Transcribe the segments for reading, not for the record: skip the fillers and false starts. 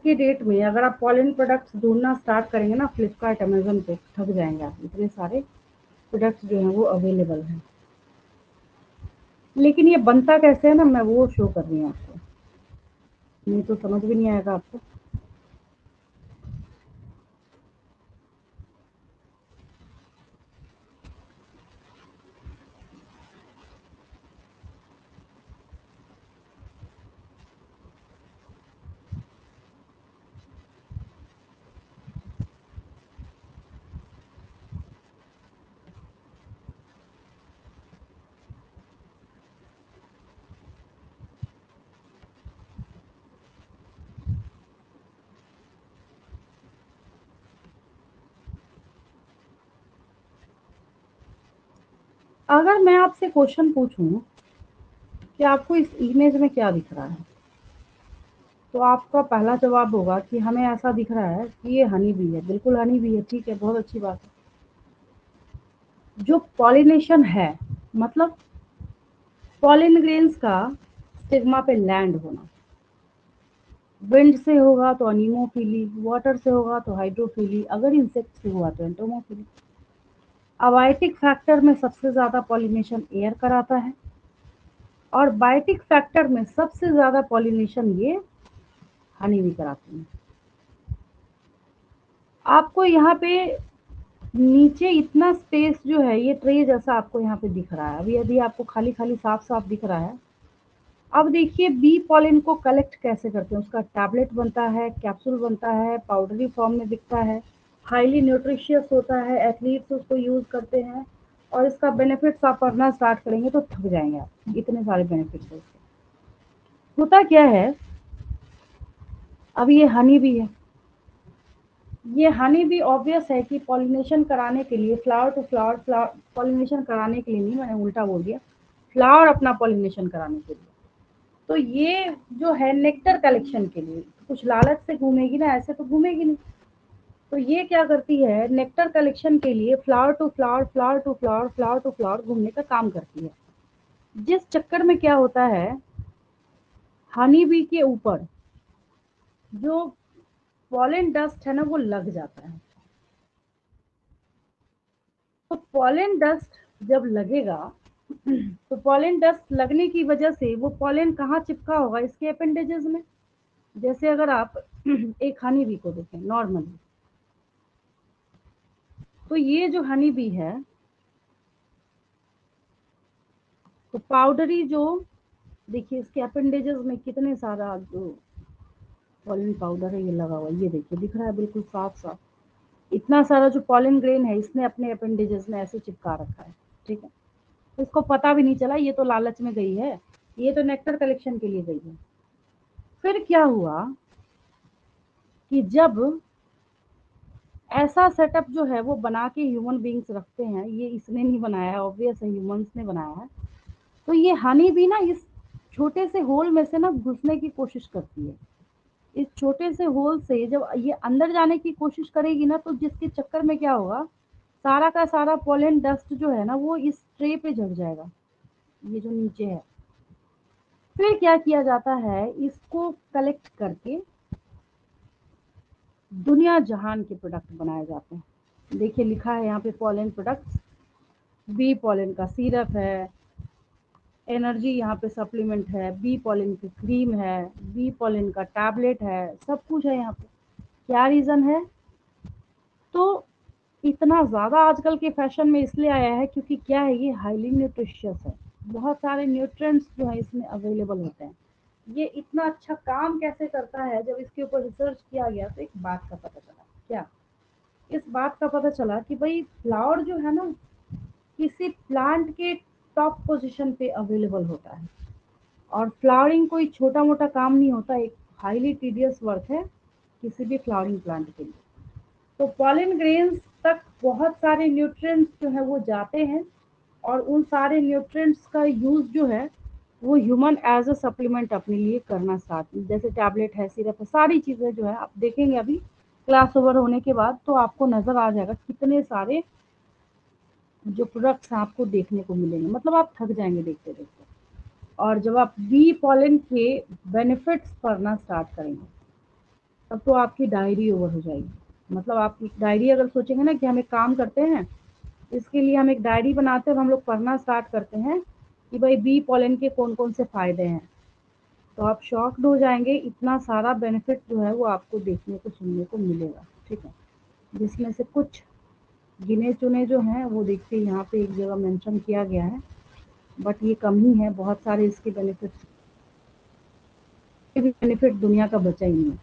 के डेट में अगर आप पॉलन प्रोडक्ट्स ढूंढना स्टार्ट करेंगे ना फ्लिपकार्ट अमेजोन पे, थक जाएंगे आप, इतने सारे प्रोडक्ट्स जो हैं वो अवेलेबल हैं। लेकिन ये बनता कैसे है ना, मैं वो शो कर रही हूँ आपको, नहीं तो समझ भी नहीं आएगा आपको। अगर मैं आपसे क्वेश्चन पूछूं कि आपको इस इमेज में क्या दिख रहा है, तो आपका पहला जवाब होगा कि हमें ऐसा दिख रहा है कि ये हनी बी है। बिल्कुल हनी बी है, ठीक है, बहुत अच्छी बात है। जो पॉलिनेशन है, मतलब पॉलिन ग्रेन्स का स्टिग्मा पे लैंड होना, विंड से होगा तो अनीमोफिली, वाटर से होगा तो हाइड्रोफिली, अगर इंसेक्ट से हुआ तो एंटोमोफिली। अबायोटिक फैक्टर में सबसे ज्यादा पॉलिनेशन एयर कराता है, और बायोटिक फैक्टर में सबसे ज्यादा पॉलिनेशन ये हनी भी कराती है। आपको यहाँ पे नीचे इतना स्पेस जो है, ये ट्रे जैसा आपको यहाँ पे दिख रहा है। अभी यदि आपको खाली खाली साफ साफ दिख रहा है, अब देखिए बी पॉलिन को कलेक्ट कैसे करते हैं। उसका टैबलेट बनता है, कैप्सूल बनता है, पाउडरी फॉर्म में दिखता है, हाईली न्यूट्रिशियस होता है, एथलीट्स उसको यूज करते हैं। और इसका बेनिफिट्स आप पढ़ना स्टार्ट करेंगे तो थक जाएंगे आप, इतने सारे बेनिफिट्स है इसके। होता क्या है, अब ये हनी भी है, ये हनी भी ऑब्वियस है कि पॉलिनेशन कराने के लिए, flower to flower, flower pollination कराने के लिए नहीं, मैंने उल्टा बोल दिया, फ्लावर अपना पॉलिनेशन कराने के लिए। तो ये जो है नेक्टर कलेक्शन के लिए, कुछ लालच से घूमेगी ना, ऐसे तो घूमेगी नहीं। तो ये क्या करती है, नेक्टर कलेक्शन के लिए flower to flower, flower to flower, flower to flower घूमने का काम करती है। जिस चक्कर में क्या होता है, हनी बी के ऊपर जो पॉलन डस्ट है ना वो लग जाता है। तो पॉलन डस्ट जब लगेगा, तो पॉलन डस्ट लगने की वजह से वो पॉलन कहाँ चिपका होगा, इसके अपेंडेजेस में। जैसे अगर आप एक हनी बी को देखें नॉर्मली, तो ये जो हनी बी है, तो पाउडरी जो, देखिए इसके अपेंडेजेस में कितने सारा जो पॉलन पाउडर है ये लगा हुआ है, ये देखिए दिख रहा है बिल्कुल साफ साफ। इतना सारा जो पॉलन ग्रेन है इसने अपने अपेंडेजेस में ऐसे चिपका रखा है, ठीक है। इसको पता भी नहीं चला, ये तो लालच में गई है, ये तो नेक्टर कलेक्शन के लिए गई है। फिर क्या हुआ कि जब ऐसा सेटअप जो है वो बना के ह्यूमन बींग्स रखते हैं, ये इसने नहीं बनाया है, ऑब्वियस है ह्यूमंस ने बनाया है। तो ये हनी भी ना इस छोटे से होल में से ना घुसने की कोशिश करती है। इस छोटे से होल से जब ये अंदर जाने की कोशिश करेगी ना, तो जिसके चक्कर में क्या होगा, सारा का सारा पोलन डस्ट जो है ना वो इस ट्रे पे जम जाएगा, ये जो नीचे है। फिर क्या किया जाता है, इसको कलेक्ट करके दुनिया जहान के प्रोडक्ट बनाए जाते हैं। देखिए लिखा है यहाँ पे पोलन प्रोडक्ट्स, बी पोलन का सिरप है, एनर्जी यहाँ पे सप्लीमेंट है, बी पोलन की क्रीम है, बी पोलन का टैबलेट है, सब कुछ है यहाँ पे। क्या रीज़न है, तो इतना ज़्यादा आजकल के फैशन में इसलिए आया है क्योंकि क्या है, ये हाईली न्यूट्रिशियस है, बहुत सारे न्यूट्रिएंट्स जो है इसमें अवेलेबल होते हैं। ये इतना अच्छा काम कैसे करता है, जब इसके ऊपर रिसर्च किया गया तो एक बात का पता चला। क्या, इस बात का पता चला कि भाई फ्लावर जो है ना किसी प्लांट के टॉप पोजीशन पे अवेलेबल होता है, और फ्लावरिंग कोई छोटा मोटा काम नहीं होता, एक हाईली टीडियस वर्क है किसी भी फ्लावरिंग प्लांट के लिए। तो पॉलन ग्रेन्स तक बहुत सारे न्यूट्रिएंट्स जो है वो जाते हैं, और उन सारे न्यूट्रिएंट्स का यूज़ जो है वो ह्यूमन एज अ सप्लीमेंट अपने लिए करना स्टार्ट, जैसे टैबलेट है, सिरप है, सारी चीज़ें जो है आप देखेंगे अभी क्लास ओवर होने के बाद तो आपको नज़र आ जाएगा कितने सारे जो प्रोडक्ट्स हैं आपको देखने को मिलेंगे, मतलब आप थक जाएंगे देखते देखते। और जब आप बी पॉलन के बेनिफिट्स पढ़ना स्टार्ट करेंगे, तब तो आपकी डायरी ओवर हो जाएगी। मतलब आप डायरी अगर सोचेंगे ना कि हम एक काम करते हैं, इसके लिए हम एक डायरी बनाते हैं और हम लोग पढ़ना स्टार्ट करते हैं कि भाई बी पॉलन के कौन कौन से फ़ायदे हैं, तो आप शॉक्ड हो जाएंगे। इतना सारा बेनिफिट जो है वो आपको देखने को सुनने को मिलेगा, ठीक है। जिसमें से कुछ गिने चुने जो हैं वो देखिए यहाँ पे एक जगह मेंशन किया गया है, बट ये कम ही है, बहुत सारे इसके बेनिफिट दुनिया का बचा ही नहीं है।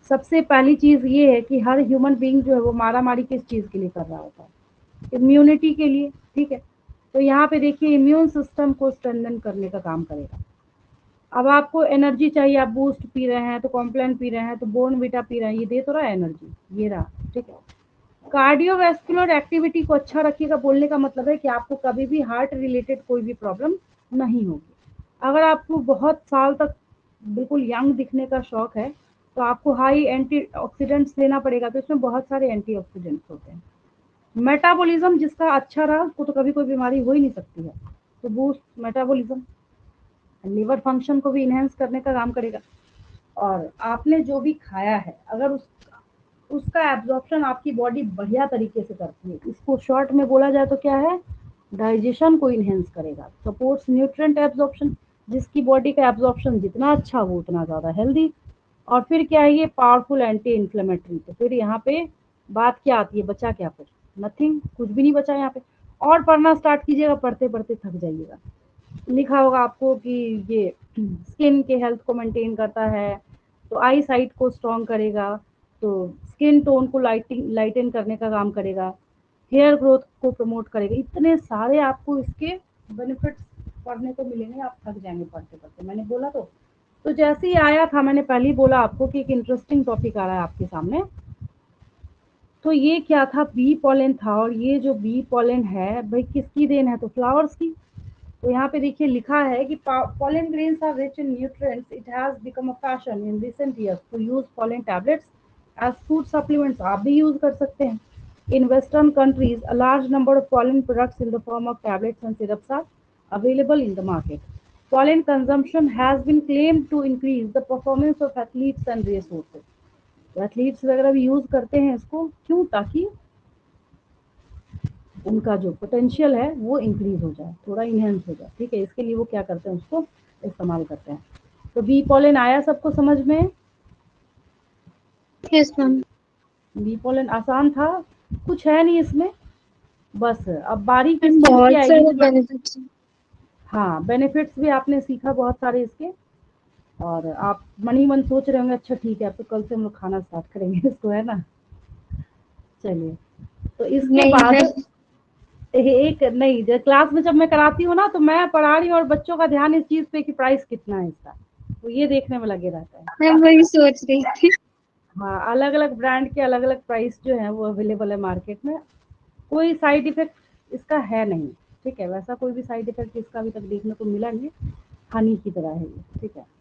सबसे पहली चीज़ ये है कि हर ह्यूमन बीइंग जो है वो मारा-मारी किस चीज़ के लिए कर रहा होता है? इम्यूनिटी के लिए, ठीक है। तो यहाँ पे देखिए इम्यून सिस्टम को स्ट्रेंथन करने का काम करेगा। अब आपको एनर्जी चाहिए, आप बूस्ट पी रहे हैं, तो कॉम्प्लान पी रहे हैं, तो बोर्नविटा पी रहे हैं, ये दे तो रहा है एनर्जी, ये रहा, ठीक है। कार्डियोवैस्कुलर एक्टिविटी को अच्छा रखिएगा, बोलने का मतलब है कि आपको कभी भी हार्ट रिलेटेड कोई भी प्रॉब्लम नहीं होगी। अगर आपको बहुत साल तक बिल्कुल यंग दिखने का शौक है, तो आपको हाई एंटीऑक्सीडेंट्स लेना पड़ेगा, तो इसमें बहुत सारे एंटीऑक्सीडेंट्स होते हैं। मेटाबॉलिज्म जिसका अच्छा रहा उसको तो कभी कोई बीमारी हो ही नहीं सकती है, तो बूस्ट मेटाबॉलिज्म, लिवर फंक्शन को भी इनहेंस करने का काम करेगा। और आपने जो भी खाया है अगर उसका एब्जॉर्प्शन आपकी बॉडी बढ़िया तरीके से करती है, इसको शॉर्ट में बोला जाए तो क्या है, डाइजेशन को इनहेंस करेगा, सपोर्ट्स न्यूट्रिएंट एब्जॉर्प्शन, जिसकी बॉडी का एब्जॉर्प्शन जितना अच्छा वो उतना ज़्यादा हेल्दी। और फिर क्या है, ये पावरफुल एंटी इन्फ्लेमेटरी। तो फिर यहाँ पे बात क्या आती है, बचा क्या फिर, नथिंग, कुछ भी नहीं बचा यहाँ पे। और पढ़ना स्टार्ट कीजिएगा, पढ़ते पढ़ते थक जाइएगा। लिखा होगा आपको कि ये स्किन के हेल्थ को मेंटेन करता है, तो आई साइट को स्ट्रॉन्ग करेगा, तो स्किन टोन को लाइटन करने का काम करेगा, हेयर ग्रोथ को प्रमोट करेगा। इतने सारे आपको इसके बेनिफिट्स पढ़ने को मिलेंगे, आप थक जाएंगे पढ़ते पढ़ते। मैंने बोला तो जैसे ही आया था, मैंने पहले ही बोला आपको कि एक इंटरेस्टिंग टॉपिक आ रहा है आपके सामने। तो ये क्या था, बी पॉलन था, और ये जो बी पॉलन है भाई किसकी देन है, तो फ्लावर्स की। तो यहाँ पे देखिए लिखा है कि pollen grains are rich in nutrients. It has become a fashion in recent years to use pollen tablets as food supplements. आप भी यूज कर सकते हैं। In Western countries, a large number of pollen products in the form of tablets and syrups are available in the market. Pollen consumption has been claimed to increase the performance of athletes and racehorses. तो athletes वगैरह भी use करते हैं इसको, क्यों, ताकि उनका जो पोटेंशियल है वो इंक्रीज हो जाए, थोड़ा इनहेंस हो जाए, ठीक है। इसके लिए वो क्या करते हैं, उसको इस्तेमाल करते हैं। तो बी पॉलन आया सबको समझ में? Yes ma'am. बी पॉलन आसान था, कुछ है नहीं इसमें, बस अब बारी किस चीज की बहुत आएगी। सारे बेनिफिट्स हैं। हाँ, बेनिफिट्स भी आपने सीखा बहुत सारे इसके। और आप मन ही मन सोच रहे होंगे अच्छा ठीक है, अब तो कल से हम लोग खाना स्टार्ट करेंगे इसको, है ना। चलिए, तो इसके नहीं बाद मैम, एक नहीं, जब क्लास में जब मैं कराती हूँ ना, तो मैं पढ़ा रही हूँ और बच्चों का ध्यान इस चीज पे कि प्राइस कितना है इसका, तो ये देखने में लगे रहता है। मैं वही सोच रही थी। हाँ, अलग अलग ब्रांड के अलग अलग प्राइस जो है वो अवेलेबल है मार्केट में। कोई साइड इफेक्ट इसका है नहीं, ठीक है। वैसा कोई भी साइड इफेक्ट इसका अभी तक देखने को मिला नहीं, हनी की तरह है ये, ठीक है।